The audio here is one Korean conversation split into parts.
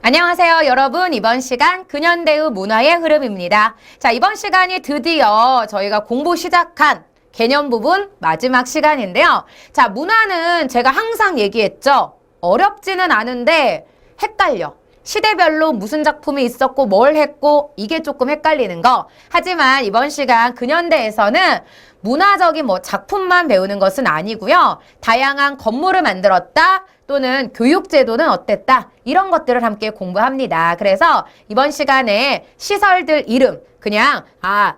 안녕하세요, 여러분. 이번 시간 근현대의 문화의 흐름입니다. 자, 이번 시간이 드디어 저희가 공부 시작한 개념 부분 마지막 시간인데요. 자, 문화는 제가 항상 얘기했죠. 어렵지는 않은데 헷갈려. 시대별로 무슨 작품이 있었고 뭘 했고 이게 조금 헷갈리는 거. 하지만 이번 시간 근현대에서는 문화적인 작품만 배우는 것은 아니고요. 다양한 건물을 만들었다 또는 교육제도는 어땠다 이런 것들을 함께 공부합니다. 그래서 이번 시간에 시설들 이름 그냥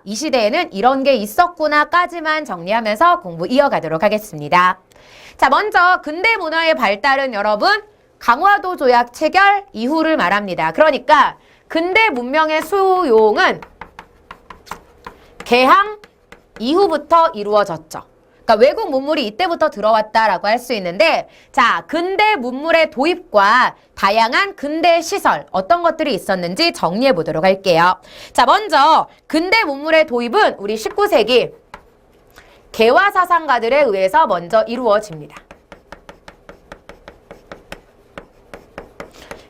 이 시대에는 이런 게 있었구나까지만 정리하면서 공부 이어가도록 하겠습니다. 자, 먼저 근대 문화의 발달은 여러분 강화도 조약 체결 이후를 말합니다. 그러니까 근대 문명의 수용은 개항 이후부터 이루어졌죠. 그러니까 외국 문물이 이때부터 들어왔다라고 할 수 있는데, 자, 근대 문물의 도입과 다양한 근대 시설 어떤 것들이 있었는지 정리해 보도록 할게요. 자, 먼저 근대 문물의 도입은 우리 19세기 개화 사상가들에 의해서 먼저 이루어집니다.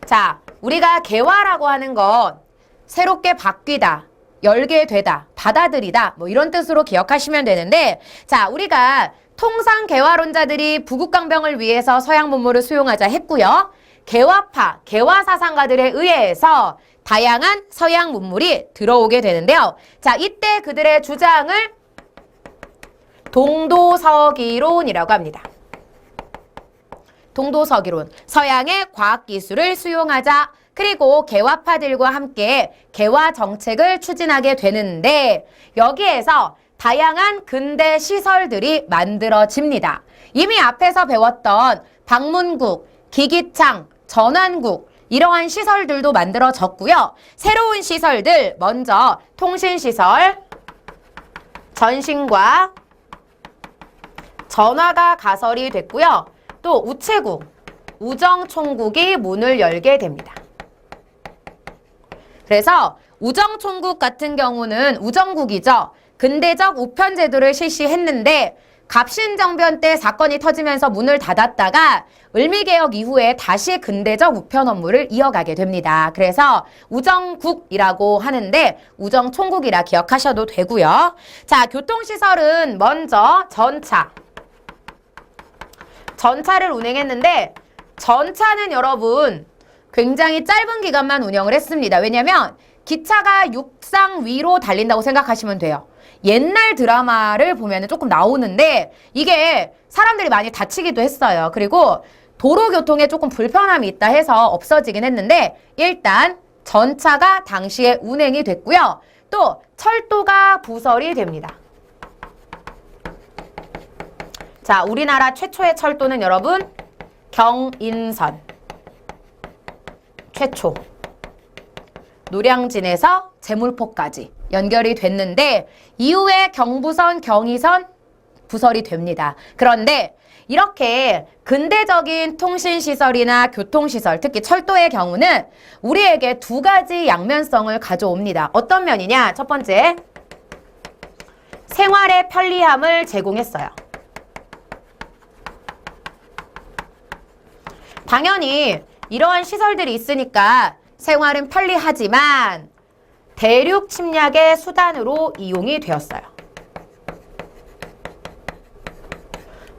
자, 우리가 개화라고 하는 건 새롭게 바뀌다, 열게 되다, 받아들이다 이런 뜻으로 기억하시면 되는데, 자, 우리가 통상 개화론자들이 부국강병을 위해서 서양 문물을 수용하자 했고요. 개화파, 개화 사상가들에 의해서 다양한 서양 문물이 들어오게 되는데요. 자, 이때 그들의 주장을 동도서기론이라고 합니다. 동도서기론, 서양의 과학기술을 수용하자, 그리고 개화파들과 함께 개화 정책을 추진하게 되는데 여기에서 다양한 근대 시설들이 만들어집니다. 이미 앞에서 배웠던 방문국, 기기창, 전환국 이러한 시설들도 만들어졌고요. 새로운 시설들 먼저 통신시설, 전신과 전화가 가설이 됐고요. 또 우체국, 우정총국이 문을 열게 됩니다. 그래서 우정총국 같은 경우는 우정국이죠. 근대적 우편제도를 실시했는데 갑신정변 때 사건이 터지면서 문을 닫았다가 을미개혁 이후에 다시 근대적 우편 업무를 이어가게 됩니다. 그래서 우정국이라고 하는데 우정총국이라 기억하셔도 되고요. 자, 교통시설은 먼저 전차를 운행했는데 전차는 여러분 굉장히 짧은 기간만 운영을 했습니다. 왜냐면 기차가 육상 위로 달린다고 생각하시면 돼요. 옛날 드라마를 보면 조금 나오는데 이게 사람들이 많이 다치기도 했어요. 그리고 도로교통에 조금 불편함이 있다 해서 없어지긴 했는데 일단 전차가 당시에 운행이 됐고요. 또 철도가 부설이 됩니다. 자, 우리나라 최초의 철도는 여러분 경인선 최초 노량진에서 제물포까지 연결이 됐는데 이후에 경부선, 경의선 부설이 됩니다. 그런데 이렇게 근대적인 통신시설이나 교통시설, 특히 철도의 경우는 우리에게 두 가지 양면성을 가져옵니다. 어떤 면이냐? 첫 번째, 생활의 편리함을 제공했어요. 당연히 이러한 시설들이 있으니까 생활은 편리하지만 대륙 침략의 수단으로 이용이 되었어요.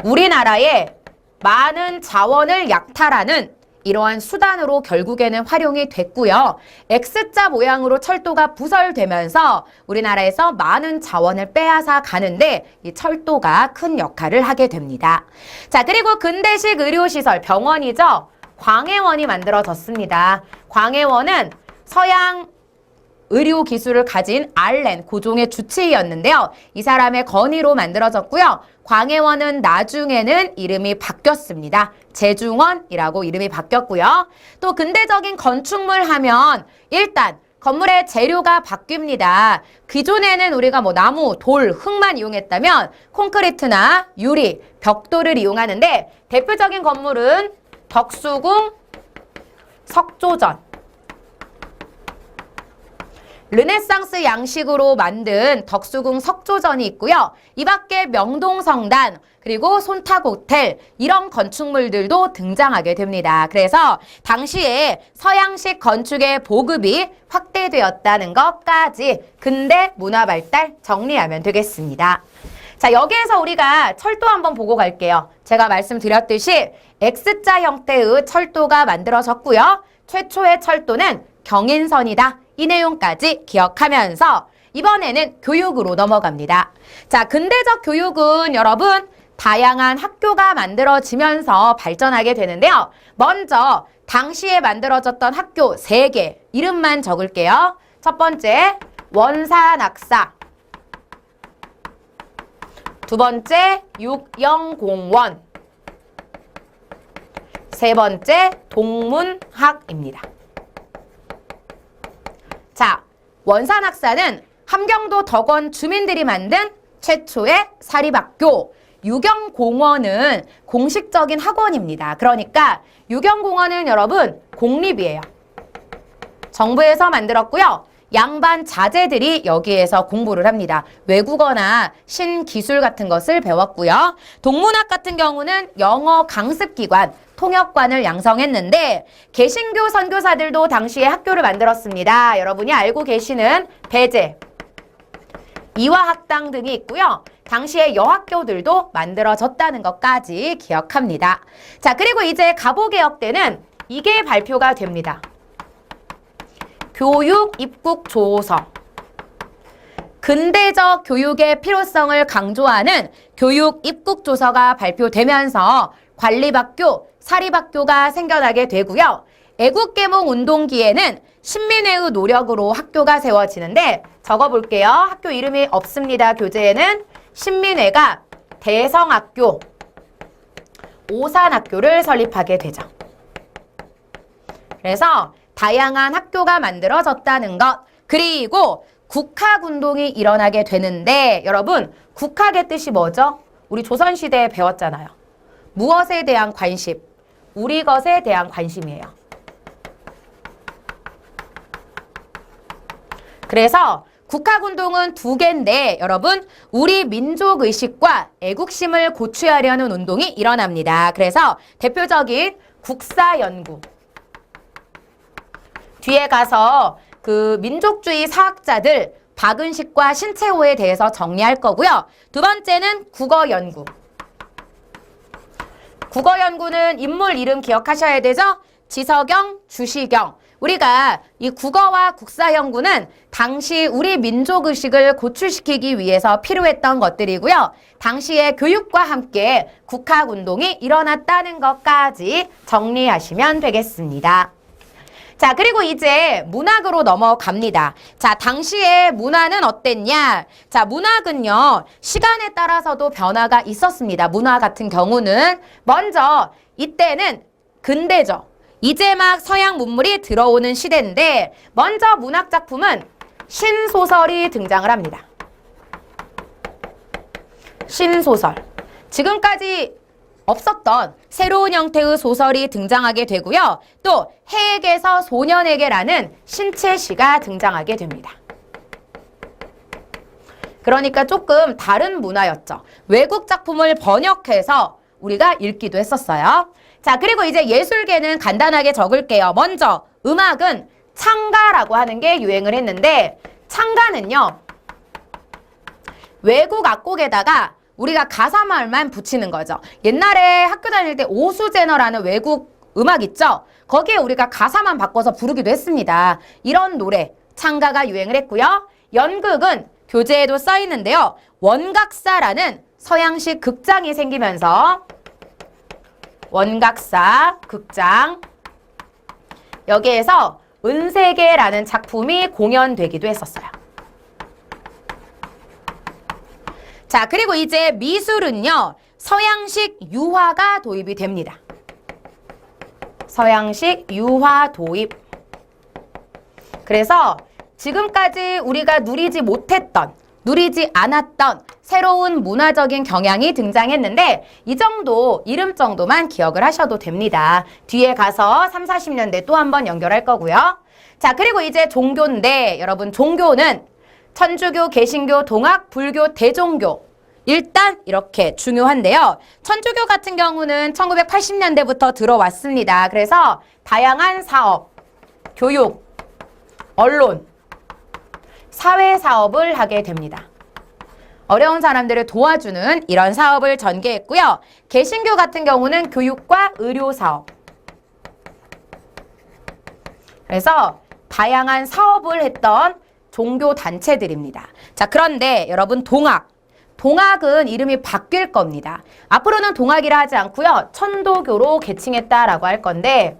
우리나라의 많은 자원을 약탈하는 이러한 수단으로 결국에는 활용이 됐고요. X자 모양으로 철도가 부설되면서 우리나라에서 많은 자원을 빼앗아 가는데 이 철도가 큰 역할을 하게 됩니다. 자, 그리고 근대식 의료시설, 병원이죠. 광해원이 만들어졌습니다. 광해원은 서양 의료 기술을 가진 알렌 고종의 주치의였는데요. 이 사람의 건의로 만들어졌고요. 광해원은 나중에는 이름이 바뀌었습니다. 제중원이라고 이름이 바뀌었고요. 또 근대적인 건축물 하면 일단 건물의 재료가 바뀝니다. 기존에는 우리가 나무, 돌, 흙만 이용했다면 콘크리트나 유리, 벽돌을 이용하는데 대표적인 건물은 덕수궁, 석조전, 르네상스 양식으로 만든 덕수궁 석조전이 있고요. 이 밖에 명동성단, 그리고 손탁호텔 이런 건축물들도 등장하게 됩니다. 그래서 당시에 서양식 건축의 보급이 확대되었다는 것까지 근대 문화 발달 정리하면 되겠습니다. 자, 여기에서 우리가 철도 한번 보고 갈게요. 제가 말씀드렸듯이 X자 형태의 철도가 만들어졌고요. 최초의 철도는 경인선이다. 이 내용까지 기억하면서 이번에는 교육으로 넘어갑니다. 자, 근대적 교육은 여러분 다양한 학교가 만들어지면서 발전하게 되는데요. 먼저 당시에 만들어졌던 학교 3개 이름만 적을게요. 첫 번째 원산학사, 두 번째 육영공원, 세 번째 동문학입니다. 자, 원산학사는 함경도 덕원 주민들이 만든 최초의 사립학교, 유경공원은 공식적인 학원입니다. 그러니까 유경공원은 여러분 공립이에요. 정부에서 만들었고요. 양반 자제들이 여기에서 공부를 합니다. 외국어나 신기술 같은 것을 배웠고요. 동문학 같은 경우는 영어 강습기관, 통역관을 양성했는데 개신교 선교사들도 당시에 학교를 만들었습니다. 여러분이 알고 계시는 배제, 이화학당 등이 있고요. 당시에 여학교들도 만들어졌다는 것까지 기억합니다. 자, 그리고 이제 가보개혁 때는 이게 발표가 됩니다. 교육 입국 조서. 근대적 교육의 필요성을 강조하는 교육 입국 조서가 발표되면서 관립학교, 사립학교가 생겨나게 되고요. 애국개몽 운동기에는 신민회의 노력으로 학교가 세워지는데 적어볼게요. 학교 이름이 없습니다. 교재에는 신민회가 대성학교, 오산학교를 설립하게 되죠. 그래서 다양한 학교가 만들어졌다는 것, 그리고 국학운동이 일어나게 되는데 여러분 국학의 뜻이 뭐죠? 우리 조선시대에 배웠잖아요. 무엇에 대한 관심? 우리 것에 대한 관심이에요. 그래서 국학운동은 2개인데 여러분 우리 민족의식과 애국심을 고취하려는 운동이 일어납니다. 그래서 대표적인 국사연구. 뒤에 가서 그 민족주의 사학자들 박은식과 신채호에 대해서 정리할 거고요. 두 번째는 국어연구. 국어연구는 인물 이름 기억하셔야 되죠? 지석영, 주시경. 우리가 이 국어와 국사연구는 당시 우리 민족의식을 고취시키기 위해서 필요했던 것들이고요. 당시에 교육과 함께 국학운동이 일어났다는 것까지 정리하시면 되겠습니다. 자, 그리고 이제 문학으로 넘어갑니다. 자, 당시에 문화는 어땠냐? 자, 문학은요, 시간에 따라서도 변화가 있었습니다. 문화 같은 경우는. 먼저, 이때는 근대죠. 이제 막 서양 문물이 들어오는 시대인데, 먼저 문학작품은 신소설이 등장을 합니다. 신소설. 지금까지 없었던 새로운 형태의 소설이 등장하게 되고요. 또 해에게서 소년에게라는 신체시가 등장하게 됩니다. 그러니까 조금 다른 문화였죠. 외국 작품을 번역해서 우리가 읽기도 했었어요. 자, 그리고 이제 예술계는 간단하게 적을게요. 먼저 음악은 창가라고 하는 게 유행을 했는데 창가는요. 외국 악곡에다가 우리가 가사말만 붙이는 거죠. 옛날에 학교 다닐 때 오수제너라는 외국 음악 있죠? 거기에 우리가 가사만 바꿔서 부르기도 했습니다. 이런 노래, 창가가 유행을 했고요. 연극은 교재에도 써 있는데요. 원각사라는 서양식 극장이 생기면서 원각사, 극장. 여기에서 은세계라는 작품이 공연되기도 했었어요. 자, 그리고 이제 미술은요, 서양식 유화가 도입이 됩니다. 서양식 유화 도입. 그래서 지금까지 우리가 누리지 못했던 누리지 않았던 새로운 문화적인 경향이 등장했는데 이 정도, 이름 정도만 기억을 하셔도 됩니다. 뒤에 가서 3, 40년대 또 한 번 연결할 거고요. 자, 그리고 이제 종교인데 여러분 종교는 천주교, 개신교, 동학, 불교, 대종교 일단 이렇게 중요한데요. 천주교 같은 경우는 1980년대부터 들어왔습니다. 그래서 다양한 사업, 교육, 언론, 사회사업을 하게 됩니다. 어려운 사람들을 도와주는 이런 사업을 전개했고요. 개신교 같은 경우는 교육과 의료사업. 그래서 다양한 사업을 했던 종교단체들입니다. 자, 그런데 여러분 동학은 이름이 바뀔 겁니다. 앞으로는 동학이라 하지 않고요. 천도교로 개칭했다라고 할 건데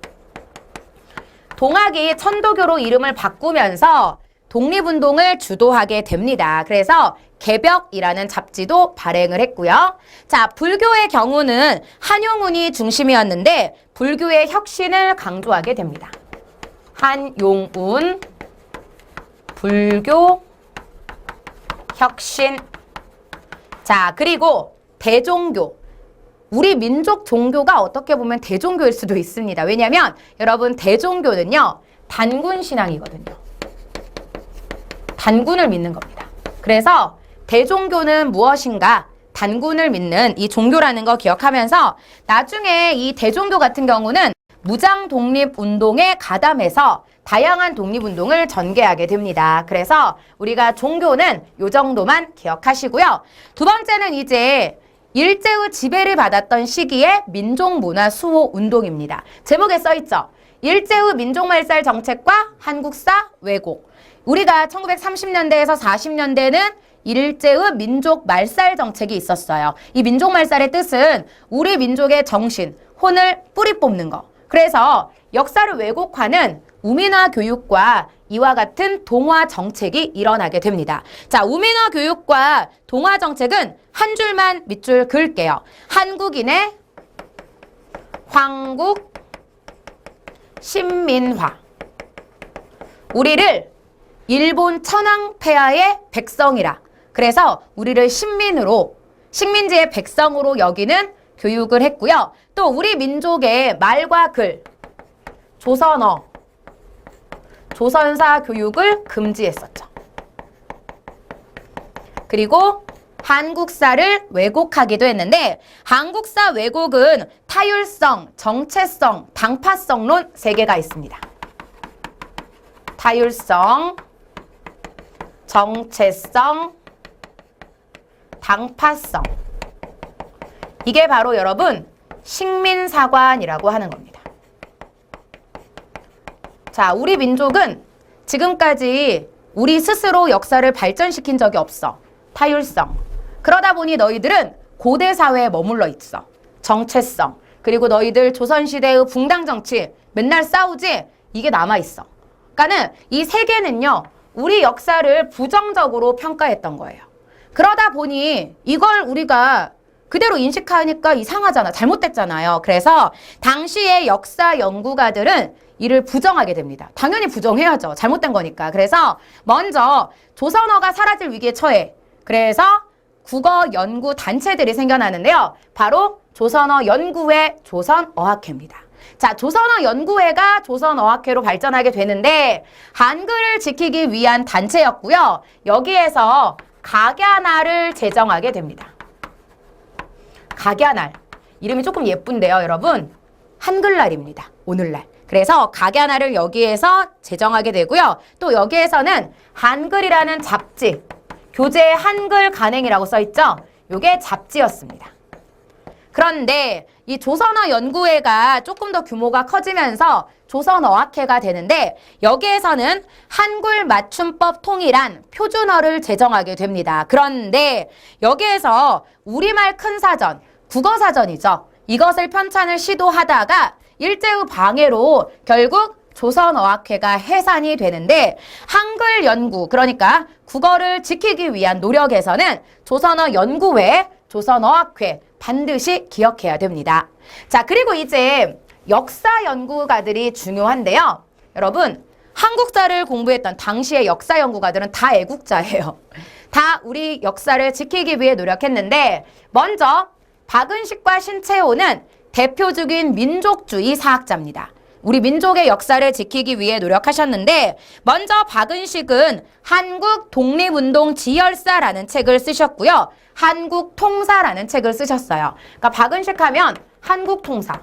동학이 천도교로 이름을 바꾸면서 독립운동을 주도하게 됩니다. 그래서 개벽이라는 잡지도 발행을 했고요. 자, 불교의 경우는 한용운이 중심이었는데 불교의 혁신을 강조하게 됩니다. 한용운 불교 혁신. 자, 그리고 대종교. 우리 민족 종교가 어떻게 보면 대종교일 수도 있습니다. 왜냐하면 여러분 대종교는요. 단군 신앙이거든요. 단군을 믿는 겁니다. 그래서 대종교는 무엇인가? 단군을 믿는 이 종교라는 거 기억하면서 나중에 이 대종교 같은 경우는 무장 독립운동에 가담해서 다양한 독립운동을 전개하게 됩니다. 그래서 우리가 종교는 이 정도만 기억하시고요. 두 번째는 이제 일제의 지배를 받았던 시기의 민족문화 수호 운동입니다. 제목에 써있죠. 일제의 민족말살 정책과 한국사 왜곡. 우리가 1930년대에서 40년대는 일제의 민족말살 정책이 있었어요. 이 민족말살의 뜻은 우리 민족의 정신, 혼을 뿌리 뽑는 거. 그래서 역사를 왜곡하는 우민화 교육과 이와 같은 동화 정책이 일어나게 됩니다. 자, 우민화 교육과 동화 정책은 한 줄만 밑줄 그을게요. 한국인의 황국 신민화. 우리를 일본 천황폐하의 백성이라. 그래서 우리를 식민지의 백성으로 여기는 교육을 했고요. 또 우리 민족의 말과 글, 조선어, 조선사 교육을 금지했었죠. 그리고 한국사를 왜곡하기도 했는데 한국사 왜곡은 타율성, 정체성, 당파성론 3개가 있습니다. 타율성, 정체성, 당파성. 이게 바로 여러분 식민사관이라고 하는 겁니다. 자, 우리 민족은 지금까지 우리 스스로 역사를 발전시킨 적이 없어. 타율성. 그러다 보니 너희들은 고대 사회에 머물러 있어. 정체성. 그리고 너희들 조선시대의 붕당정치 맨날 싸우지? 이게 남아있어. 그러니까는 이 3개는요. 우리 역사를 부정적으로 평가했던 거예요. 그러다 보니 이걸 우리가 그대로 인식하니까 이상하잖아. 잘못됐잖아요. 그래서 당시의 역사 연구가들은 이를 부정하게 됩니다. 당연히 부정해야죠. 잘못된 거니까. 그래서 먼저 조선어가 사라질 위기에 처해. 그래서 국어 연구 단체들이 생겨나는데요. 바로 조선어 연구회 조선어학회입니다. 자, 조선어 연구회가 조선어학회로 발전하게 되는데 한글을 지키기 위한 단체였고요. 여기에서 각야날을 제정하게 됩니다. 각야날. 이름이 조금 예쁜데요, 여러분. 한글날입니다. 오늘날. 그래서 각야날을 여기에서 제정하게 되고요. 또 여기에서는 한글이라는 잡지, 교재 한글 간행이라고 써있죠? 이게 잡지였습니다. 그런데 이 조선어 연구회가 조금 더 규모가 커지면서 조선어학회가 되는데 여기에서는 한글 맞춤법 통일한 표준어를 제정하게 됩니다. 그런데 여기에서 우리말 큰 사전, 국어사전이죠. 이것을 편찬을 시도하다가 일제의 방해로 결국 조선어학회가 해산이 되는데 한글 연구, 그러니까 국어를 지키기 위한 노력에서는 조선어 연구회, 조선어학회 반드시 기억해야 됩니다. 자, 그리고 이제 역사 연구가들이 중요한데요. 여러분, 한국사를 공부했던 당시의 역사 연구가들은 다 애국자예요. 다 우리 역사를 지키기 위해 노력했는데 먼저 박은식과 신채호는 대표적인 민족주의 사학자입니다. 우리 민족의 역사를 지키기 위해 노력하셨는데 먼저 박은식은 한국 독립운동 지열사라는 책을 쓰셨고요. 한국통사라는 책을 쓰셨어요. 그러니까 박은식 하면 한국통사.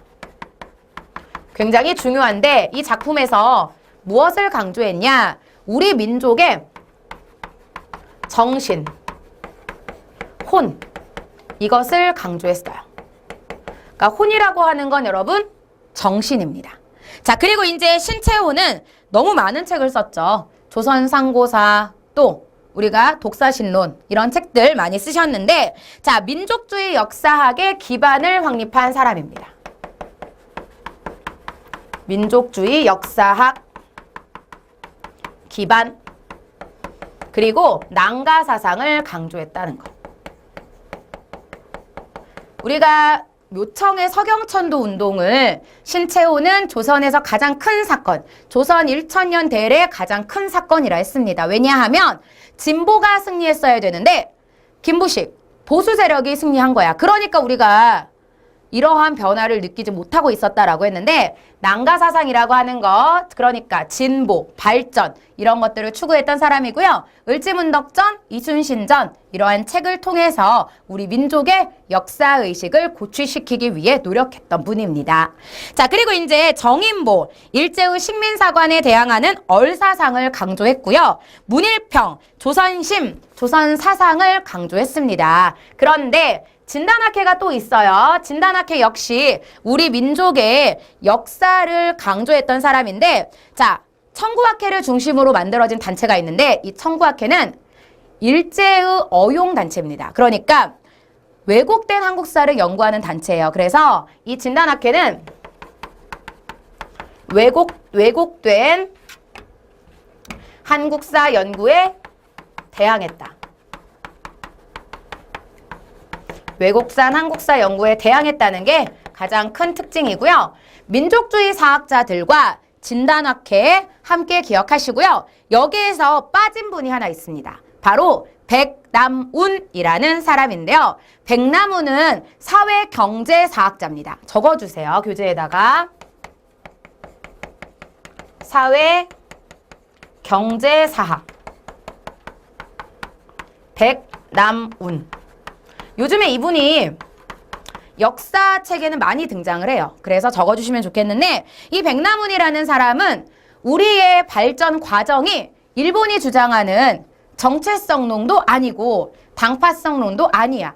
굉장히 중요한데 이 작품에서 무엇을 강조했냐? 우리 민족의 정신, 혼, 이것을 강조했어요. 그러니까 혼이라고 하는 건 여러분 정신입니다. 자, 그리고 이제 신채호는 너무 많은 책을 썼죠. 조선상고사, 또 우리가 독사신론 이런 책들 많이 쓰셨는데 자, 민족주의 역사학의 기반을 확립한 사람입니다. 민족주의 역사학 기반, 그리고 난가사상을 강조했다는 것. 우리가 묘청의 서경천도 운동을 신채호는 조선에서 가장 큰 사건, 조선 1000년 대례 가장 큰 사건이라 했습니다. 왜냐하면 진보가 승리했어야 되는데 김부식, 보수 세력이 승리한 거야. 그러니까 우리가 이러한 변화를 느끼지 못하고 있었다라고 했는데 난가사상이라고 하는 것, 그러니까 진보, 발전 이런 것들을 추구했던 사람이고요. 을지문덕전, 이순신전 이러한 책을 통해서 우리 민족의 역사의식을 고취시키기 위해 노력했던 분입니다. 자, 그리고 이제 정인보, 일제의 식민사관에 대항하는 얼사상을 강조했고요. 문일평, 조선심, 조선사상을 강조했습니다. 그런데 진단학회가 또 있어요. 진단학회 역시 우리 민족의 역사를 강조했던 사람인데 자, 청구학회를 중심으로 만들어진 단체가 있는데 이 청구학회는 일제의 어용단체입니다. 그러니까 왜곡된 한국사를 연구하는 단체예요. 그래서 이 진단학회는 왜곡된 한국사 연구에 대항했다. 왜곡산 한국사 연구에 대항했다는 게 가장 큰 특징이고요. 민족주의 사학자들과 진단학회 함께 기억하시고요. 여기에서 빠진 분이 하나 있습니다. 바로 백남운이라는 사람인데요. 백남운은 사회경제사학자입니다. 적어주세요. 교재에다가. 사회경제사학. 백남운. 요즘에 이분이 역사책에는 많이 등장을 해요. 그래서 적어주시면 좋겠는데 이 백남운이라는 사람은 우리의 발전 과정이 일본이 주장하는 정체성론도 아니고 당파성론도 아니야.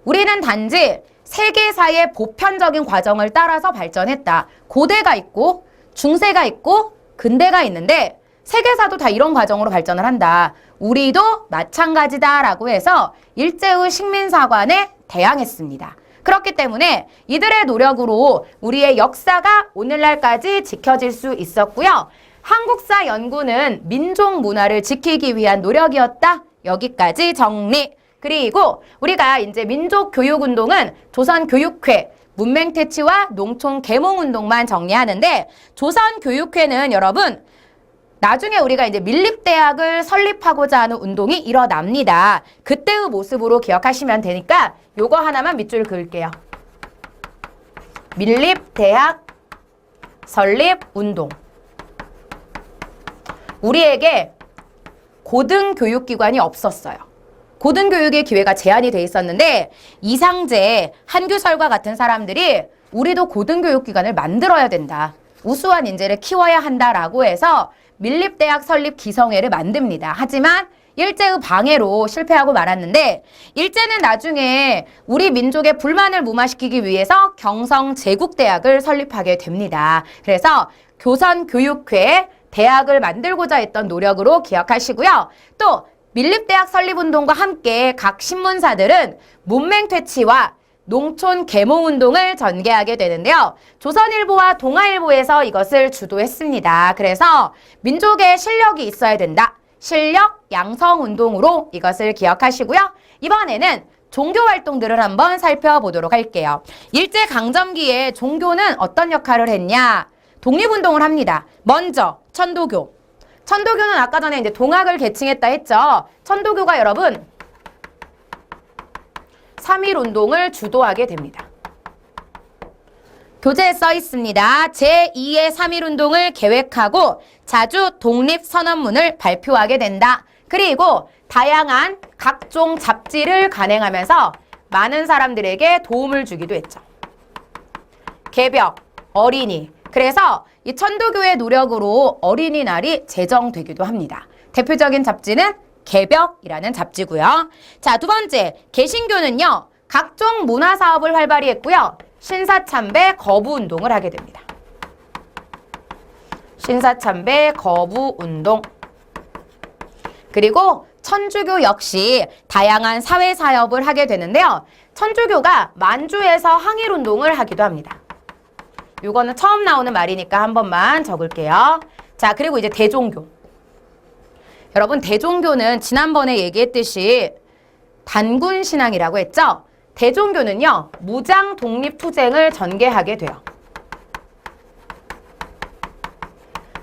우리는 단지 세계사의 보편적인 과정을 따라서 발전했다. 고대가 있고 중세가 있고 근대가 있는데 세계사도 다 이런 과정으로 발전을 한다. 우리도 마찬가지다라고 해서 일제의 식민사관에 대항했습니다. 그렇기 때문에 이들의 노력으로 우리의 역사가 오늘날까지 지켜질 수 있었고요. 한국사 연구는 민족 문화를 지키기 위한 노력이었다. 여기까지 정리. 그리고 우리가 이제 민족교육운동은 조선교육회, 문맹퇴치와 농촌계몽운동만 정리하는데 조선교육회는 여러분 나중에 우리가 이제 밀립대학을 설립하고자 하는 운동이 일어납니다. 그때의 모습으로 기억하시면 되니까 요거 하나만 밑줄 그을게요. 밀립대학 설립운동. 우리에게 고등교육기관이 없었어요. 고등교육의 기회가 제한이 돼 있었는데 이상제, 한규설과 같은 사람들이 우리도 고등교육기관을 만들어야 된다. 우수한 인재를 키워야 한다라고 해서 밀립대학 설립 기성회를 만듭니다. 하지만 일제의 방해로 실패하고 말았는데 일제는 나중에 우리 민족의 불만을 무마시키기 위해서 경성제국대학을 설립하게 됩니다. 그래서 교선교육회 대학을 만들고자 했던 노력으로 기억하시고요. 또 밀립대학 설립운동과 함께 각 신문사들은 문맹퇴치와 농촌 계몽운동을 전개하게 되는데요. 조선일보와 동아일보에서 이것을 주도했습니다. 그래서 민족의 실력이 있어야 된다. 실력 양성운동으로 이것을 기억하시고요. 이번에는 종교 활동들을 한번 살펴보도록 할게요. 일제강점기에 종교는 어떤 역할을 했냐? 독립운동을 합니다. 먼저 천도교. 천도교는 아까 전에 이제 동학을 계층했다 했죠. 천도교가 여러분 3.1운동을 주도하게 됩니다. 교재에 써 있습니다. 제2의 3.1운동을 계획하고 자주 독립선언문을 발표하게 된다. 그리고 다양한 각종 잡지를 간행하면서 많은 사람들에게 도움을 주기도 했죠. 개벽, 어린이. 그래서 이 천도교의 노력으로 어린이날이 제정되기도 합니다. 대표적인 잡지는 개벽이라는 잡지고요. 자, 두 번째, 개신교는요. 각종 문화사업을 활발히 했고요. 신사참배 거부운동을 하게 됩니다. 신사참배 거부운동. 그리고 천주교 역시 다양한 사회사업을 하게 되는데요. 천주교가 만주에서 항일운동을 하기도 합니다. 이거는 처음 나오는 말이니까 한 번만 적을게요. 자, 그리고 이제 대종교. 여러분, 대종교는 지난번에 얘기했듯이 단군신앙이라고 했죠? 대종교는요, 무장 독립투쟁을 전개하게 돼요.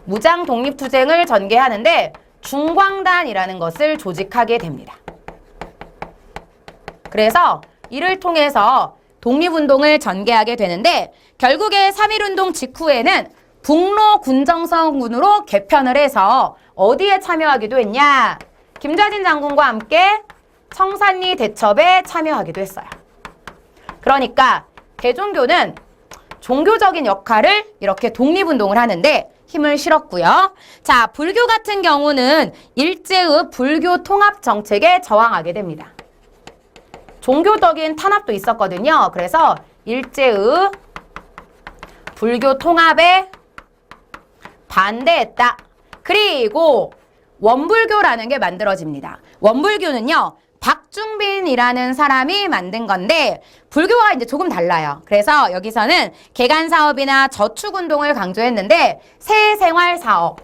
무장 독립투쟁을 전개하는데 중광단이라는 것을 조직하게 됩니다. 그래서 이를 통해서 독립운동을 전개하게 되는데 결국에 3.1운동 직후에는 북로 군정성군으로 개편을 해서 어디에 참여하기도 했냐? 김좌진 장군과 함께 청산리 대첩에 참여하기도 했어요. 그러니까 대종교는 종교적인 역할을 이렇게 독립운동을 하는데 힘을 실었고요. 자, 불교 같은 경우는 일제의 불교 통합 정책에 저항하게 됩니다. 종교적인 탄압도 있었거든요. 그래서 일제의 불교 통합에 반대했다. 그리고 원불교라는 게 만들어집니다. 원불교는요, 박중빈이라는 사람이 만든 건데 불교와 이제 조금 달라요. 그래서 여기서는 개간 사업이나 저축 운동을 강조했는데 새생활 사업.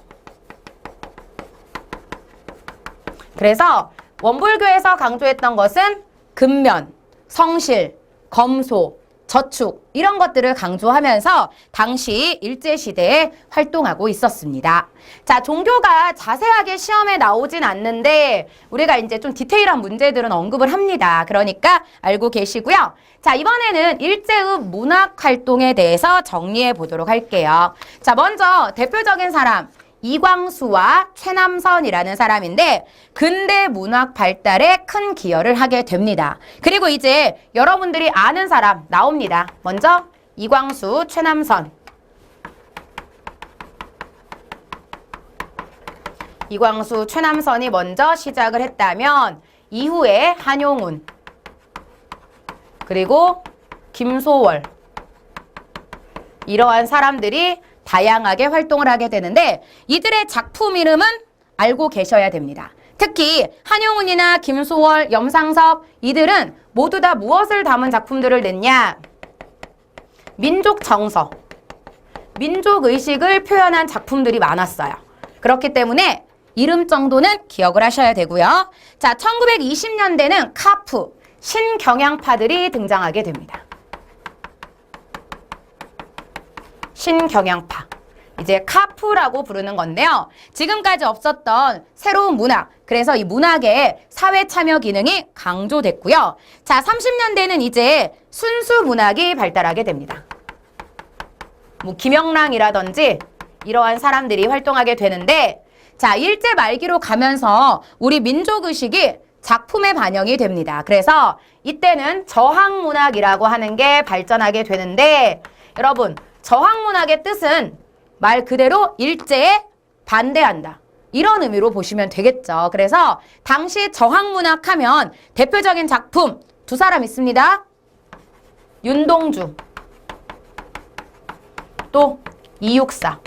그래서 원불교에서 강조했던 것은 근면, 성실, 검소, 저축 이런 것들을 강조하면서 당시 일제시대에 활동하고 있었습니다. 자, 종교가 자세하게 시험에 나오진 않는데 우리가 이제 좀 디테일한 문제들은 언급을 합니다. 그러니까 알고 계시고요. 자, 이번에는 일제의 문학 활동에 대해서 정리해 보도록 할게요. 자, 먼저 대표적인 사람 이광수와 최남선이라는 사람인데 근대 문학 발달에 큰 기여를 하게 됩니다. 그리고 이제 여러분들이 아는 사람 나옵니다. 먼저 이광수, 최남선. 이광수, 최남선이 먼저 시작을 했다면 이후에 한용운, 그리고 김소월 이러한 사람들이 다양하게 활동을 하게 되는데 이들의 작품 이름은 알고 계셔야 됩니다. 특히 한용운이나 김소월, 염상섭 이들은 모두 다 무엇을 담은 작품들을 냈냐? 민족 정서, 민족 의식을 표현한 작품들이 많았어요. 그렇기 때문에 이름 정도는 기억을 하셔야 되고요. 자, 1920년대는 카프, 신경향파들이 등장하게 됩니다. 신경향파. 이제 카프라고 부르는 건데요. 지금까지 없었던 새로운 문학, 그래서 이 문학의 사회 참여 기능이 강조됐고요. 자, 30년대는 이제 순수 문학이 발달하게 됩니다. 뭐 김영랑이라든지 이러한 사람들이 활동하게 되는데 자, 일제 말기로 가면서 우리 민족의식이 작품에 반영이 됩니다. 그래서 이때는 저항문학이라고 하는 게 발전하게 되는데 여러분, 저항문학의 뜻은 말 그대로 일제에 반대한다. 이런 의미로 보시면 되겠죠. 그래서 당시 저항문학 하면 대표적인 작품 두 사람 있습니다. 윤동주, 또 이육사.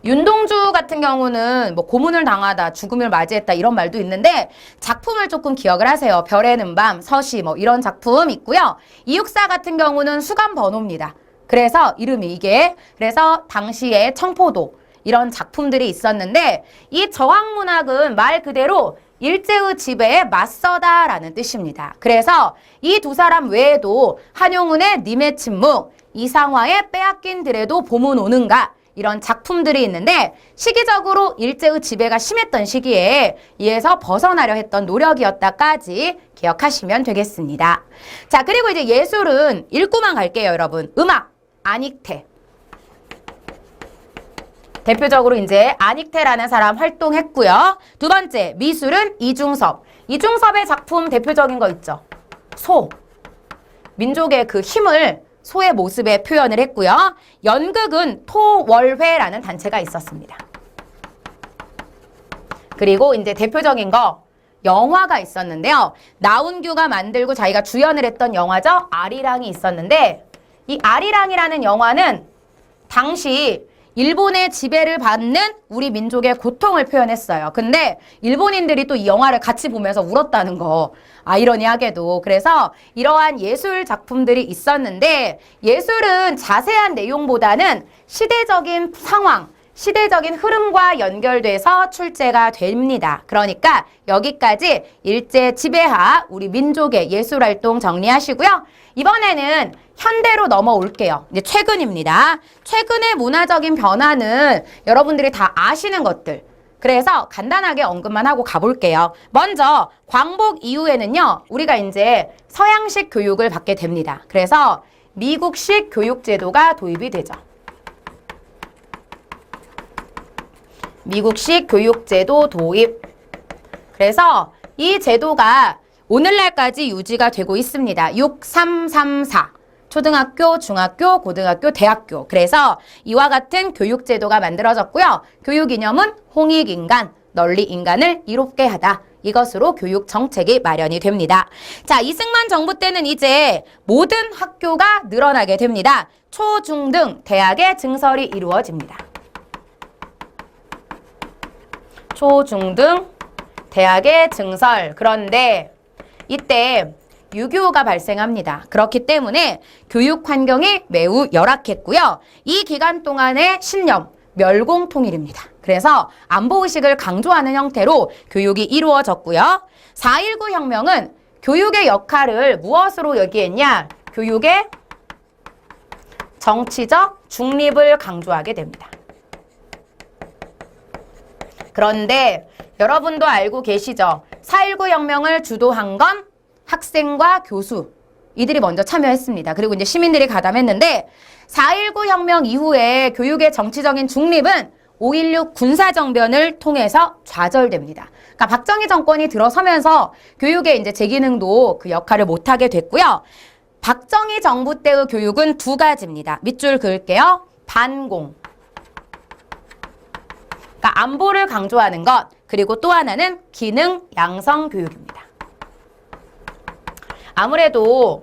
윤동주 같은 경우는 뭐 고문을 당하다, 죽음을 맞이했다 이런 말도 있는데 작품을 조금 기억을 하세요. 별의 는 밤, 서시 뭐 이런 작품 있고요. 이육사 같은 경우는 수감 번호입니다. 그래서 이름이 이게 그래서 당시에 청포도 이런 작품들이 있었는데 이 저항문학은 말 그대로 일제의 지배에 맞서다라는 뜻입니다. 그래서 이 두 사람 외에도 한용운의 님의 침묵, 이상화의 빼앗긴 들에도 봄은 오는가 이런 작품들이 있는데 시기적으로 일제의 지배가 심했던 시기에 이에서 벗어나려 했던 노력이었다까지 기억하시면 되겠습니다. 자, 그리고 이제 예술은 읽고만 갈게요, 여러분. 음악, 안익태. 대표적으로 이제 안익태라는 사람 활동했고요. 두 번째, 미술은 이중섭. 이중섭의 작품 대표적인 거 있죠. 소. 민족의 그 힘을 소의 모습에 표현을 했고요. 연극은 토월회라는 단체가 있었습니다. 그리고 이제 대표적인 거 영화가 있었는데요. 나훈규가 만들고 자기가 주연을 했던 영화죠. 아리랑이 있었는데 이 아리랑이라는 영화는 당시 일본의 지배를 받는 우리 민족의 고통을 표현했어요. 근데 일본인들이 또 이 영화를 같이 보면서 울었다는 거. 아이러니하게도. 그래서 이러한 예술 작품들이 있었는데 예술은 자세한 내용보다는 시대적인 상황, 시대적인 흐름과 연결돼서 출제가 됩니다. 그러니까 여기까지 일제 지배하 우리 민족의 예술활동 정리하시고요. 이번에는 현대로 넘어올게요. 이제 최근입니다. 최근의 문화적인 변화는 여러분들이 다 아시는 것들. 그래서 간단하게 언급만 하고 가볼게요. 먼저 광복 이후에는요. 우리가 이제 서양식 교육을 받게 됩니다. 그래서 미국식 교육제도가 도입이 되죠. 미국식 교육제도 도입. 그래서 이 제도가 오늘날까지 유지가 되고 있습니다. 6334. 초등학교, 중학교, 고등학교, 대학교. 그래서 이와 같은 교육제도가 만들어졌고요. 교육 이념은 홍익인간, 널리 인간을 이롭게 하다. 이것으로 교육 정책이 마련이 됩니다. 자, 이승만 정부 때는 이제 모든 학교가 늘어나게 됩니다. 초, 중 등 대학의 증설이 이루어집니다. 초, 중 등 대학의 증설. 그런데 이때 6.25가 발생합니다. 그렇기 때문에 교육 환경이 매우 열악했고요. 이 기간 동안의 신념, 멸공통일입니다. 그래서 안보의식을 강조하는 형태로 교육이 이루어졌고요. 4.19 혁명은 교육의 역할을 무엇으로 얘기했냐? 교육의 정치적 중립을 강조하게 됩니다. 그런데 여러분도 알고 계시죠? 4.19 혁명을 주도한 건 학생과 교수, 이들이 먼저 참여했습니다. 그리고 이제 시민들이 가담했는데 4.19 혁명 이후에 교육의 정치적인 중립은 5.16 군사정변을 통해서 좌절됩니다. 그러니까 박정희 정권이 들어서면서 교육의 이제 재기능도 그 역할을 못하게 됐고요. 박정희 정부 때의 교육은 두 가지입니다. 밑줄 그을게요. 반공. 그러니까 안보를 강조하는 것, 그리고 또 하나는 기능 양성 교육입니다. 아무래도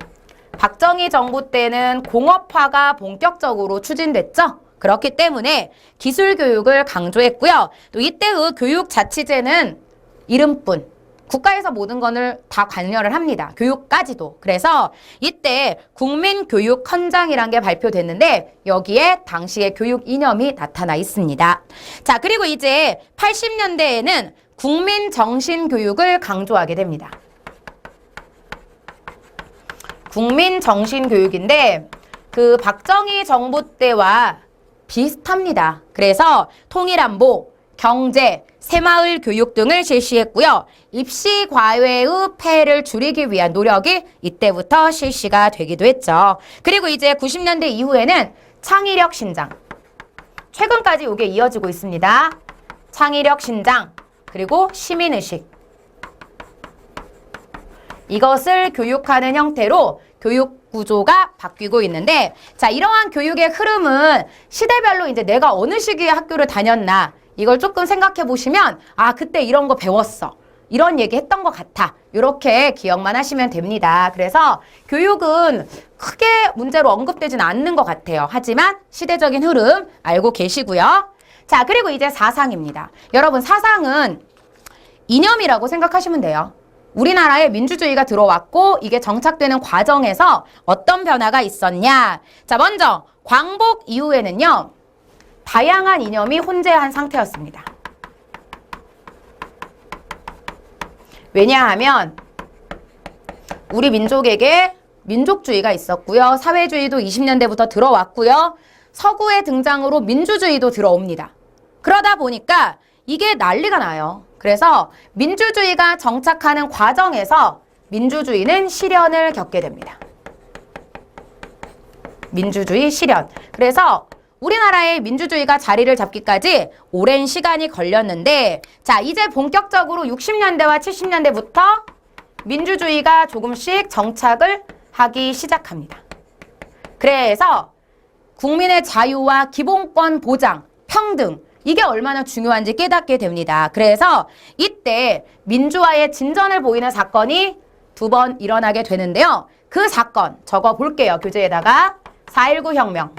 박정희 정부 때는 공업화가 본격적으로 추진됐죠. 그렇기 때문에 기술 교육을 강조했고요. 또 이때의 교육자치제는 이름뿐, 국가에서 모든 것을 다 관여를 합니다. 교육까지도. 그래서 이때 국민교육헌장이라는 게 발표됐는데 여기에 당시의 교육 이념이 나타나 있습니다. 자, 그리고 이제 80년대에는 국민정신교육을 강조하게 됩니다. 국민정신교육인데 그 박정희 정부 때와 비슷합니다. 그래서 통일안보, 경제, 새마을 교육 등을 실시했고요. 입시 과외의 폐해를 줄이기 위한 노력이 이때부터 실시가 되기도 했죠. 그리고 이제 90년대 이후에는 창의력 신장. 최근까지 이게 이어지고 있습니다. 창의력 신장, 그리고 시민의식. 이것을 교육하는 형태로 교육 구조가 바뀌고 있는데, 자, 이러한 교육의 흐름은 시대별로 이제 내가 어느 시기에 학교를 다녔나, 이걸 조금 생각해 보시면, 아, 그때 이런 거 배웠어. 이런 얘기 했던 것 같아. 이렇게 기억만 하시면 됩니다. 그래서 교육은 크게 문제로 언급되지는 않는 것 같아요. 하지만 시대적인 흐름 알고 계시고요. 자, 그리고 이제 사상입니다. 여러분, 사상은 이념이라고 생각하시면 돼요. 우리나라에 민주주의가 들어왔고 이게 정착되는 과정에서 어떤 변화가 있었냐. 자, 먼저 광복 이후에는요, 다양한 이념이 혼재한 상태였습니다. 왜냐하면 우리 민족에게 민족주의가 있었고요. 사회주의도 20년대부터 들어왔고요. 서구의 등장으로 민주주의도 들어옵니다. 그러다 보니까 이게 난리가 나요. 그래서 민주주의가 정착하는 과정에서 민주주의는 시련을 겪게 됩니다. 민주주의 시련. 그래서 우리나라의 민주주의가 자리를 잡기까지 오랜 시간이 걸렸는데, 자, 이제 본격적으로 60년대와 70년대부터 민주주의가 조금씩 정착을 하기 시작합니다. 그래서 국민의 자유와 기본권 보장, 평등, 이게 얼마나 중요한지 깨닫게 됩니다. 그래서 이때 민주화의 진전을 보이는 사건이 두 번 일어나게 되는데요. 그 사건 적어 볼게요. 교재에다가 4.19 혁명.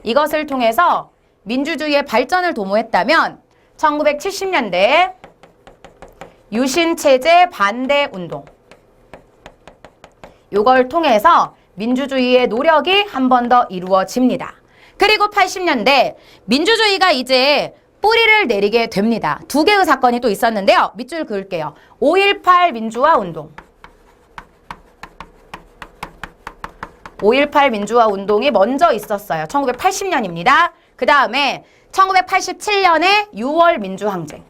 이것을 통해서 민주주의의 발전을 도모했다면 1970년대 유신체제 반대 운동. 이걸 통해서 민주주의의 노력이 한 번 더 이루어집니다. 그리고 80년대 민주주의가 이제 뿌리를 내리게 됩니다. 두 개의 사건이 또 있었는데요. 밑줄 그을게요. 5.18 민주화 운동. 5.18 민주화 운동이 먼저 있었어요. 1980년입니다. 그 다음에 1987년에 6월 민주항쟁.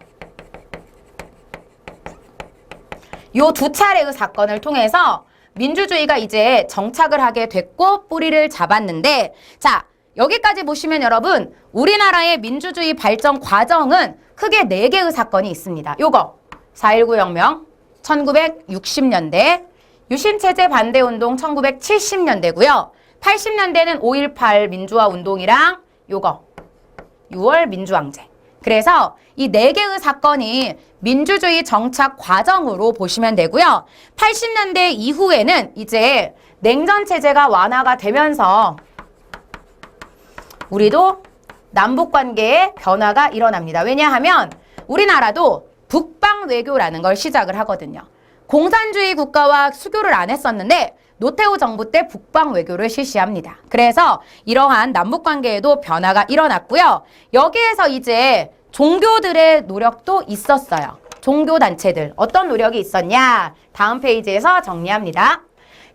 요 두 차례의 사건을 통해서 민주주의가 이제 정착을 하게 됐고 뿌리를 잡았는데, 자, 여기까지 보시면 여러분, 우리나라의 민주주의 발전 과정은 크게 4개의 사건이 있습니다. 요거 4.19 혁명 1960년대, 유신체제 반대운동 1970년대고요. 80년대는 5.18 민주화 운동이랑 요거 6월 민주항쟁. 그래서 이 4개의 사건이 민주주의 정착 과정으로 보시면 되고요. 80년대 이후에는 이제 냉전체제가 완화가 되면서 우리도 남북관계에 변화가 일어납니다. 왜냐하면 우리나라도 북방 외교라는 걸 시작을 하거든요. 공산주의 국가와 수교를 안 했었는데 노태우 정부 때 북방 외교를 실시합니다. 그래서 이러한 남북관계에도 변화가 일어났고요. 여기에서 이제 종교들의 노력도 있었어요. 종교단체들 어떤 노력이 있었냐? 다음 페이지에서 정리합니다.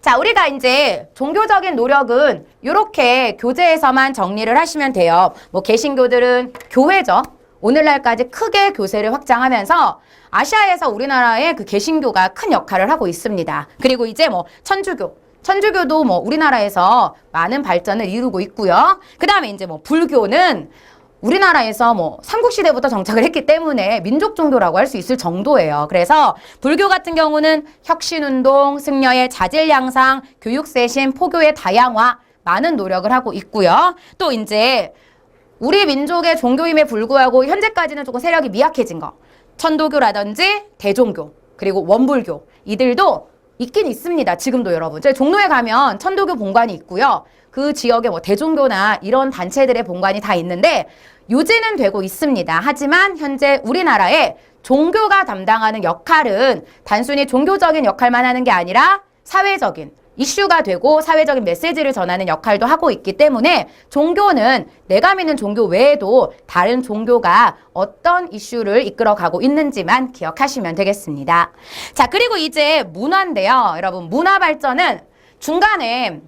자, 우리가 이제 종교적인 노력은 이렇게 교재에서만 정리를 하시면 돼요. 뭐 개신교들은 교회죠. 오늘날까지 크게 교세를 확장하면서 아시아에서 우리나라의 그 개신교가 큰 역할을 하고 있습니다. 그리고 이제 뭐 천주교도 뭐 우리나라에서 많은 발전을 이루고 있고요. 그 다음에 이제 뭐 불교는 우리나라에서 뭐 삼국시대부터 정착을 했기 때문에 민족 종교라고 할 수 있을 정도예요. 그래서 불교 같은 경우는 혁신운동, 승려의 자질 양상, 교육쇄신, 포교의 다양화 많은 노력을 하고 있고요. 또 이제 우리 민족의 종교임에 불구하고 현재까지는 조금 세력이 미약해진 거. 천도교라든지 대종교, 그리고 원불교 이들도 있긴 있습니다. 지금도 여러분. 저희 종로에 가면 천도교 본관이 있고요. 그 지역에 뭐 대종교나 이런 단체들의 본관이 다 있는데 유지는 되고 있습니다. 하지만 현재 우리나라에 종교가 담당하는 역할은 단순히 종교적인 역할만 하는 게 아니라 사회적인 이슈가 되고 사회적인 메시지를 전하는 역할도 하고 있기 때문에 종교는 내가 믿는 종교 외에도 다른 종교가 어떤 이슈를 이끌어가고 있는지만 기억하시면 되겠습니다. 자, 그리고 이제 문화인데요. 여러분, 문화 발전은 중간에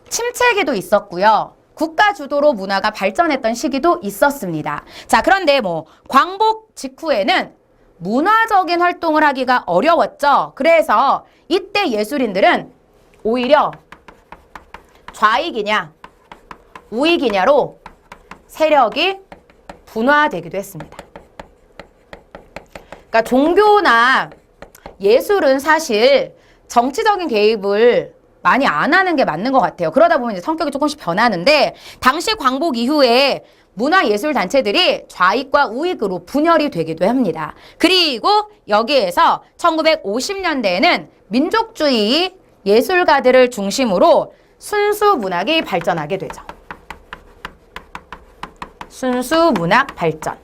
침체기도 있었고요. 국가 주도로 문화가 발전했던 시기도 있었습니다. 자, 그런데 뭐 광복 직후에는 문화적인 활동을 하기가 어려웠죠. 그래서 이때 예술인들은 오히려 좌익이냐 우익이냐로 세력이 분화되기도 했습니다. 그러니까 종교나 예술은 사실 정치적인 개입을 많이 안 하는 게 맞는 것 같아요. 그러다 보면 이제 성격이 조금씩 변하는데 당시 광복 이후에 문화예술단체들이 좌익과 우익으로 분열이 되기도 합니다. 그리고 여기에서 1950년대에는 민족주의 예술가들을 중심으로 순수 문학이 발전하게 되죠. 순수 문학 발전.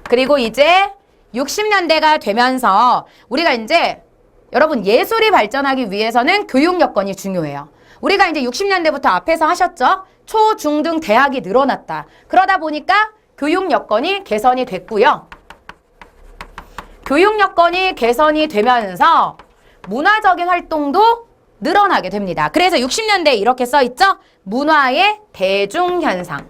그리고 이제 60년대가 되면서 우리가 이제 여러분 예술이 발전하기 위해서는 교육 여건이 중요해요. 우리가 이제 60년대부터 앞에서 하셨죠? 초, 중 등 대학이 늘어났다. 그러다 보니까 교육 여건이 개선이 됐고요. 교육 여건이 개선이 되면서 문화적인 활동도 늘어나게 됩니다. 그래서 60년대에 이렇게 써있죠? 문화의 대중현상.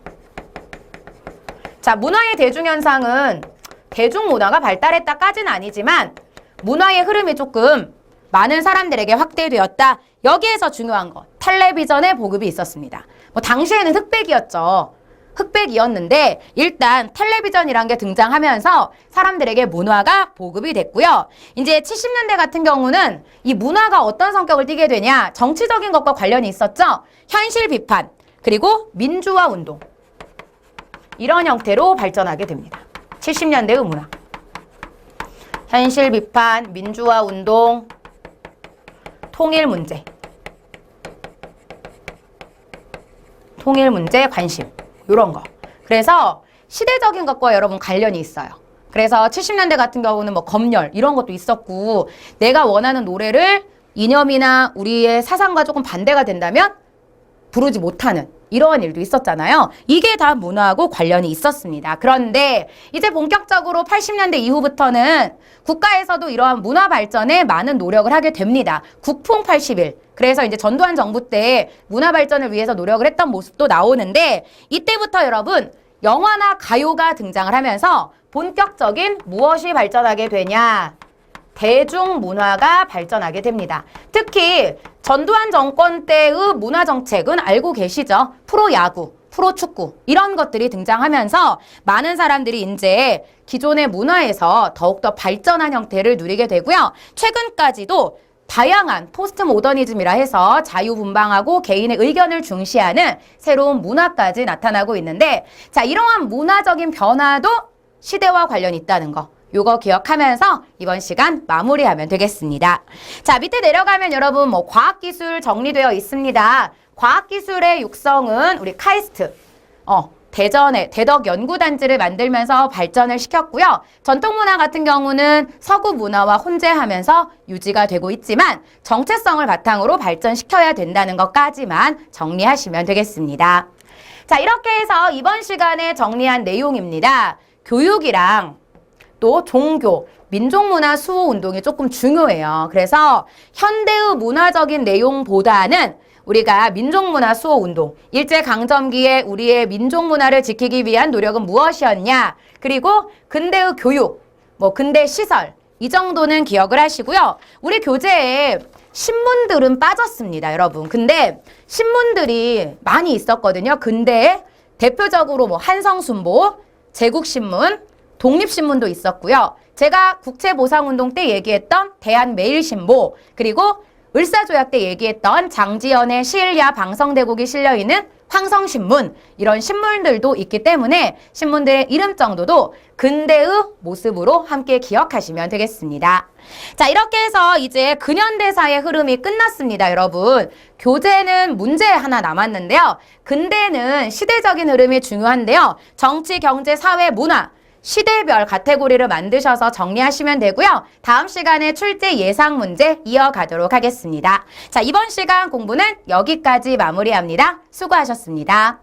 자, 문화의 대중현상은 대중문화가 발달했다까지는 아니지만 문화의 흐름이 조금 많은 사람들에게 확대되었다. 여기에서 중요한 거, 텔레비전의 보급이 있었습니다. 뭐 당시에는 흑백이었죠. 흑백이었는데 일단 텔레비전이란 게 등장하면서 사람들에게 문화가 보급이 됐고요. 이제 70년대 같은 경우는 이 문화가 어떤 성격을 띠게 되냐, 정치적인 것과 관련이 있었죠. 현실 비판, 그리고 민주화 운동, 이런 형태로 발전하게 됩니다. 70년대의 문화. 현실 비판, 민주화 운동, 통일 문제 관심, 이런 거. 그래서 시대적인 것과 여러분 관련이 있어요. 그래서 70년대 같은 경우는 뭐 검열 이런 것도 있었고, 내가 원하는 노래를 이념이나 우리의 사상과 조금 반대가 된다면 부르지 못하는 이러한 일도 있었잖아요. 이게 다 문화하고 관련이 있었습니다. 그런데 이제 본격적으로 80년대 이후부터는 국가에서도 이러한 문화 발전에 많은 노력을 하게 됩니다. 국풍 81. 그래서 이제 전두환 정부 때 문화 발전을 위해서 노력을 했던 모습도 나오는데, 이때부터 여러분 영화나 가요가 등장을 하면서 본격적인 무엇이 발전하게 되냐? 대중문화가 발전하게 됩니다. 특히 전두환 정권 때의 문화정책은 알고 계시죠? 프로야구, 프로축구 이런 것들이 등장하면서 많은 사람들이 이제 기존의 문화에서 더욱더 발전한 형태를 누리게 되고요. 최근까지도 다양한 포스트 모더니즘이라 해서 자유분방하고 개인의 의견을 중시하는 새로운 문화까지 나타나고 있는데, 자, 이러한 문화적인 변화도 시대와 관련이 있다는 거, 요거 기억하면서 이번 시간 마무리하면 되겠습니다. 자, 밑에 내려가면 여러분 뭐 과학기술 정리되어 있습니다. 과학기술의 육성은 우리 카이스트, 대전에 대덕연구단지를 만들면서 발전을 시켰고요. 전통문화 같은 경우는 서구 문화와 혼재하면서 유지가 되고 있지만 정체성을 바탕으로 발전시켜야 된다는 것까지만 정리하시면 되겠습니다. 자, 이렇게 해서 이번 시간에 정리한 내용입니다. 교육이랑 또 종교, 민족문화 수호 운동이 조금 중요해요. 그래서 현대의 문화적인 내용보다는 우리가 민족문화 수호 운동, 일제강점기에 우리의 민족문화를 지키기 위한 노력은 무엇이었냐, 그리고 근대의 교육, 뭐 근대 시설, 이 정도는 기억을 하시고요. 우리 교재에 신문들은 빠졌습니다, 여러분. 근데 신문들이 많이 있었거든요. 근대에 대표적으로 뭐 한성순보, 제국신문, 독립신문도 있었고요. 제가 국채보상운동 때 얘기했던 대한매일신보, 그리고 을사조약 때 얘기했던 장지연의 시일야 방성대국이 실려있는 황성신문, 이런 신문들도 있기 때문에 신문들의 이름 정도도 근대의 모습으로 함께 기억하시면 되겠습니다. 자, 이렇게 해서 이제 근현대사의 흐름이 끝났습니다, 여러분. 교재는 문제 하나 남았는데요. 근대는 시대적인 흐름이 중요한데요. 정치, 경제, 사회, 문화, 시대별 카테고리를 만드셔서 정리하시면 되고요. 다음 시간에 출제 예상 문제 이어가도록 하겠습니다. 자, 이번 시간 공부는 여기까지 마무리합니다. 수고하셨습니다.